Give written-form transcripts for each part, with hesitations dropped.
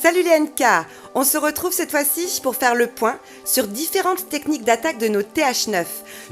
Salut les NK. On se retrouve cette fois-ci pour faire le point sur différentes techniques d'attaque de nos TH9.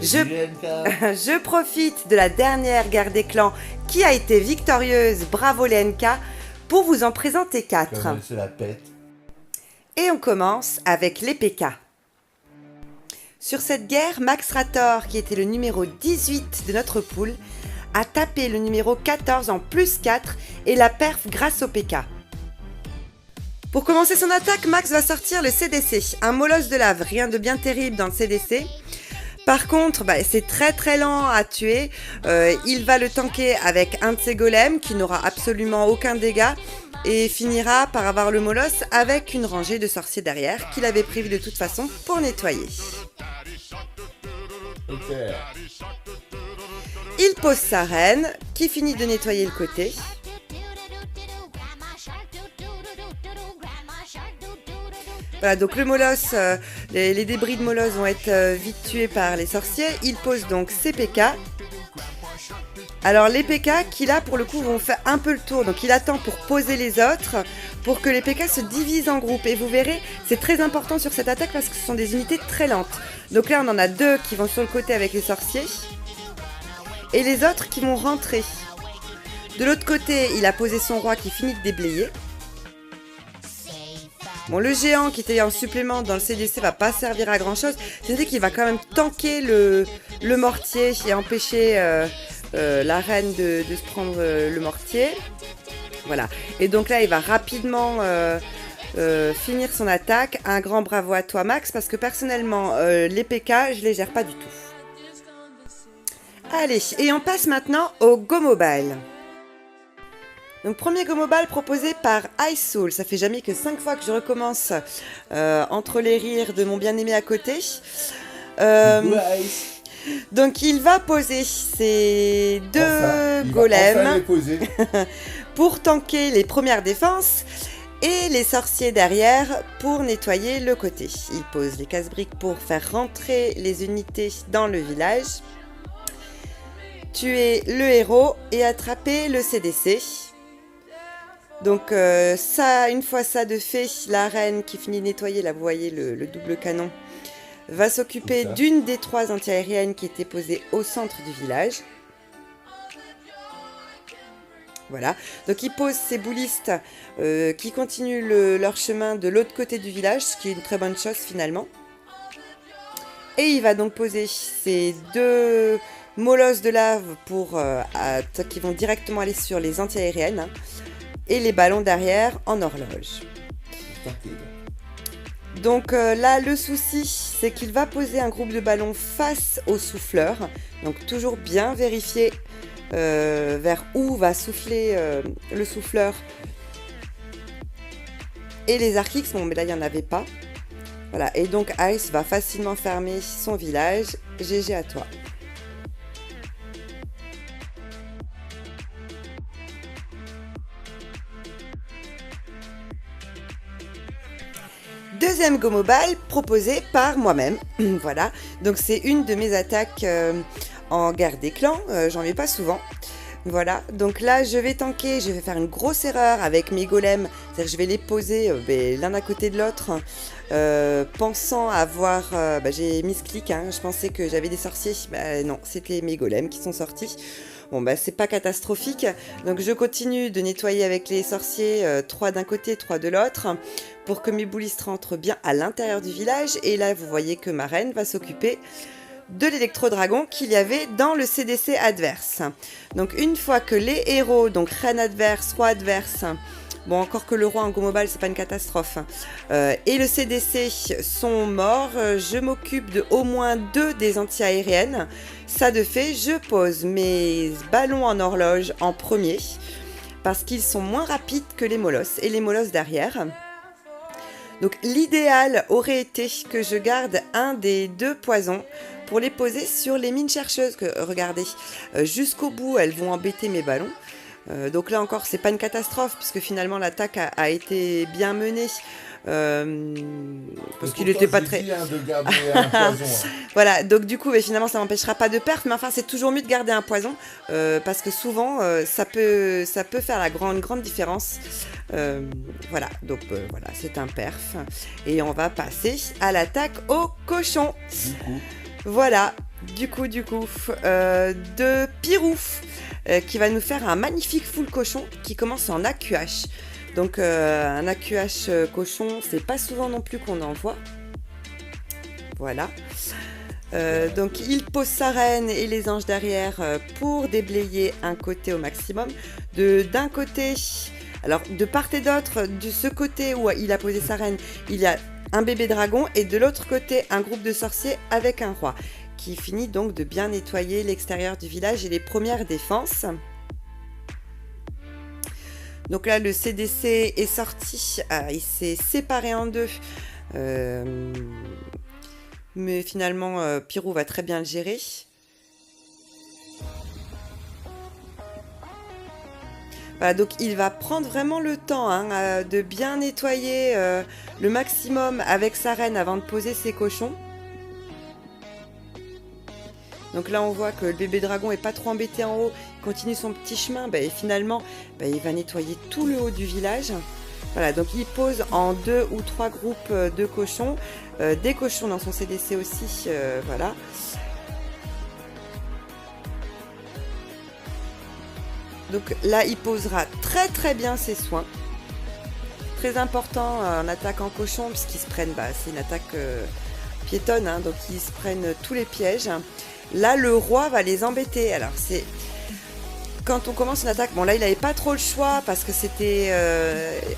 Je profite de la dernière guerre des clans qui a été victorieuse, bravo les NK, pour vous en présenter 4. Comme elle se la pète. Et on commence avec les PK. Sur cette guerre, Max Rator, qui était le numéro 18 de notre pool, a tapé le numéro 14 en plus 4 et la perf grâce au PK. Pour commencer son attaque, Max va sortir le CDC, un molosse de lave, rien de bien terrible dans le CDC. Par contre, c'est très lent à tuer, il va le tanker avec un de ses golems qui n'aura absolument aucun dégât et finira par avoir le molosse avec une rangée de sorciers derrière qu'il avait prévu de toute façon pour nettoyer. Okay. Il pose sa reine qui finit de nettoyer le côté. Voilà, donc le molosse, les débris de molosse vont être vite tués par les sorciers. Il pose donc ses PK. Alors les PK qui là pour le coup vont faire un peu le tour. Donc il attend pour poser les autres pour que les PK se divisent en groupes. Et vous verrez, c'est très important sur cette attaque parce que ce sont des unités très lentes. Donc là on en a 2 qui vont sur le côté avec les sorciers. Et les autres qui vont rentrer. De l'autre côté, il a posé son roi qui finit de déblayer. Bon, le géant qui était en supplément dans le CDC va pas servir à grand chose. C'est-à-dire qu'il va quand même tanker le mortier et empêcher la reine de se prendre le mortier. Voilà. Et donc là, il va rapidement finir son attaque. Un grand bravo à toi, Max, parce que personnellement, les PK, je les gère pas du tout. Allez, et on passe maintenant au Go Mobile. Donc premier Go Mobile proposé par Ice Soul. Ça fait jamais que 5 fois que je recommence entre les rires de mon bien-aimé à côté. Donc il va poser ses 2 golems pour tanker les premières défenses et les sorciers derrière pour nettoyer le côté. Il pose les casse-briques pour faire rentrer les unités dans le village, tuer le héros et attraper le CDC. Donc une fois ça de fait, la reine qui finit de nettoyer, là vous voyez le double canon, va s'occuper d'une des 3 anti-aériennes qui étaient posées au centre du village. Voilà, donc il pose ses boulistes qui continuent leur chemin de l'autre côté du village, ce qui est une très bonne chose finalement. Et il va donc poser ses 2 molosses de lave qui vont directement aller sur les anti-aériennes. Et les ballons derrière en horloge. Donc là, le souci, c'est qu'il va poser un groupe de ballons face au souffleur. Donc toujours bien vérifier vers où va souffler le souffleur. Et les Archix, bon mais là il n'y en avait pas. Voilà, et donc Ice va facilement fermer son village. GG à toi. Deuxième Go Mobile proposé par moi-même. Voilà, donc c'est une de mes attaques en guerre des clans, j'en mets pas souvent. Voilà, donc là je vais tanker, je vais faire une grosse erreur avec mes golems, c'est-à-dire que je vais les poser l'un à côté de l'autre, pensant avoir, j'ai mis ce clic, je pensais que j'avais des sorciers, non, c'était mes golems qui sont sortis. Bon c'est pas catastrophique, donc je continue de nettoyer avec les sorciers, 3 d'un côté, 3 de l'autre, pour que mes boulistes rentrent bien à l'intérieur du village. Et là vous voyez que ma reine va s'occuper de l'électro-dragon qu'il y avait dans le CDC adverse. Donc une fois que les héros, donc reine adverse, roi adverse, bon encore que le roi en Go Mobile c'est pas une catastrophe, et le CDC sont morts, je m'occupe de au moins 2 des anti-aériennes. Ça de fait, je pose mes ballons en horloge en premier parce qu'ils sont moins rapides que les molosses et les molosses derrière. Donc l'idéal aurait été que je garde un des 2 poisons pour les poser sur les mines chercheuses. Regardez, jusqu'au bout elles vont embêter mes ballons. Donc là encore, c'est pas une catastrophe puisque finalement l'attaque a été bien menée. Parce qu'il n'était pas très... Dit, hein, de garder un poison. Hein. Voilà, donc du coup, finalement, ça n'empêchera pas de perf, mais enfin, c'est toujours mieux de garder un poison, parce que souvent, ça peut faire la grande différence. Voilà, donc voilà, c'est un perf. Et on va passer à l'attaque au cochon. Du coup. Voilà, du coup, de Pirouf, qui va nous faire un magnifique full cochon qui commence en AQH. Donc un AQH cochon, c'est pas souvent non plus qu'on en voit. Voilà. Donc il pose sa reine et les anges derrière pour déblayer un côté au maximum. D'un côté, alors de part et d'autre, de ce côté où il a posé sa reine, il y a un bébé dragon et de l'autre côté un groupe de sorciers avec un roi qui finit donc de bien nettoyer l'extérieur du village et les premières défenses. Donc là, le CDC est sorti, il s'est séparé en deux, mais finalement, Pirou va très bien le gérer. Voilà, donc il va prendre vraiment le temps de bien nettoyer le maximum avec sa reine avant de poser ses cochons. Donc là, on voit que le bébé dragon est pas trop embêté en haut, il continue son petit chemin, et finalement, il va nettoyer tout le haut du village. Voilà, donc il pose en 2 ou 3 groupes de cochons, des cochons dans son CDC aussi, voilà. Donc là, il posera très bien ses soins. Très important en attaque en cochon, puisqu'ils se prennent, c'est une attaque piétonne, donc ils se prennent tous les pièges. Là, le roi va les embêter. Alors, c'est... Quand on commence une attaque... Bon, là, il n'avait pas trop le choix parce que c'était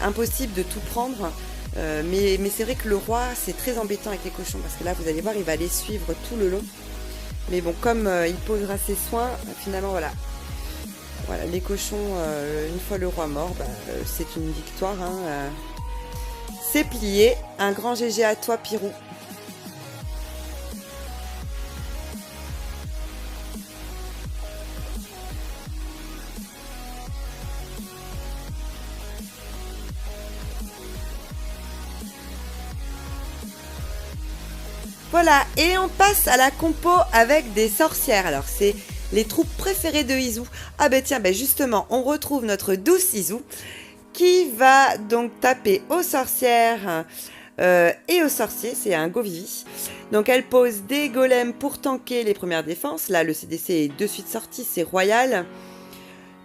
impossible de tout prendre. Mais c'est vrai que le roi, c'est très embêtant avec les cochons. Parce que là, vous allez voir, il va les suivre tout le long. Mais bon, comme il posera ses soins, finalement, voilà. Voilà, les cochons, une fois le roi mort, c'est une victoire. C'est plié. Un grand GG à toi, Pirou. Voilà, et on passe à la compo avec des sorcières. Alors, c'est les troupes préférées de Izu. Ah tiens, justement, on retrouve notre douce Izu qui va donc taper aux sorcières et aux sorciers. C'est un go Vivi. Donc, elle pose des golems pour tanker les premières défenses. Là, le CDC est de suite sorti, c'est royal.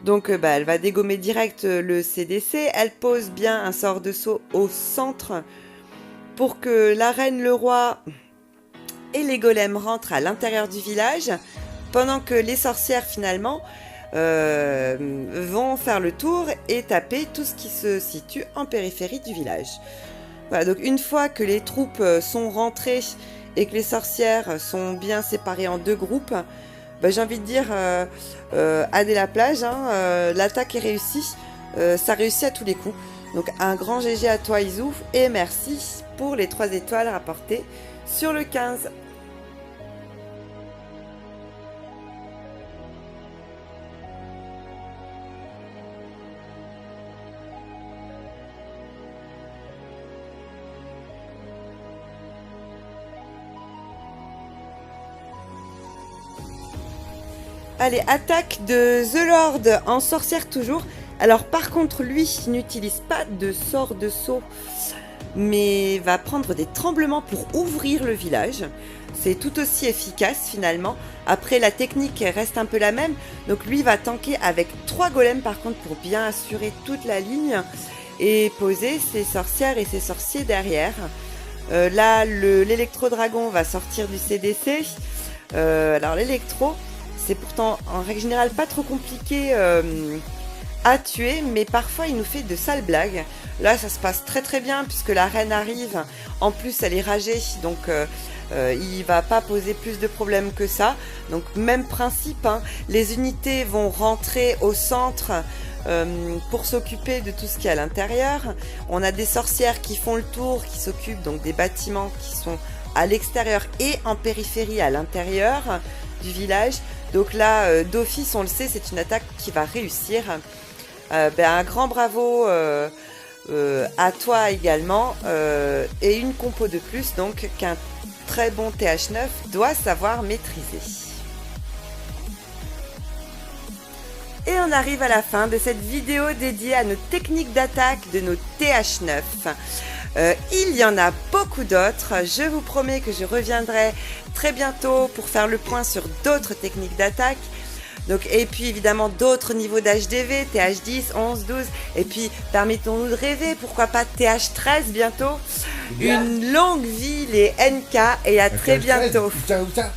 Donc, elle va dégommer direct le CDC. Elle pose bien un sort de saut au centre pour que la reine, le roi... et les golems rentrent à l'intérieur du village, pendant que les sorcières, finalement, vont faire le tour et taper tout ce qui se situe en périphérie du village. Voilà, donc une fois que les troupes sont rentrées et que les sorcières sont bien séparées en 2 groupes, j'ai envie de dire, adé la plage, l'attaque est réussie, ça réussit à tous les coups. Donc un grand GG à toi Izu, et merci pour les 3 étoiles rapportées sur le 15. Allez, attaque de The Lord en sorcière toujours. Alors par contre, lui, il n'utilise pas de sort de saut, mais va prendre des tremblements pour ouvrir le village. C'est tout aussi efficace finalement. Après, la technique reste un peu la même. Donc lui va tanker avec 3 golems par contre pour bien assurer toute la ligne et poser ses sorcières et ses sorciers derrière. Là, l'électro-dragon va sortir du CDC. Alors l'électro, c'est pourtant en règle générale pas trop compliqué à tuer, mais parfois il nous fait de sales blagues. Là ça se passe très bien puisque la reine arrive, en plus elle est ragée, donc il va pas poser plus de problèmes que ça. Donc même principe, les unités vont rentrer au centre pour s'occuper de tout ce qui est à l'intérieur. On a des sorcières qui font le tour, qui s'occupent donc des bâtiments qui sont à l'extérieur et en périphérie à l'intérieur du village. Donc là, d'office, on le sait, c'est une attaque qui va réussir. Un grand bravo à toi également et une compo de plus donc qu'un très bon TH9 doit savoir maîtriser. Et on arrive à la fin de cette vidéo dédiée à nos techniques d'attaque de nos TH9. Il y en a beaucoup d'autres. Je vous promets que je reviendrai très bientôt pour faire le point sur d'autres techniques d'attaque. Donc, et puis évidemment d'autres niveaux d'HDV, TH10, 11, 12. Et puis permettons-nous de rêver, pourquoi pas TH13 bientôt. Une longue vie les NK et à très bientôt. Ciao, ciao.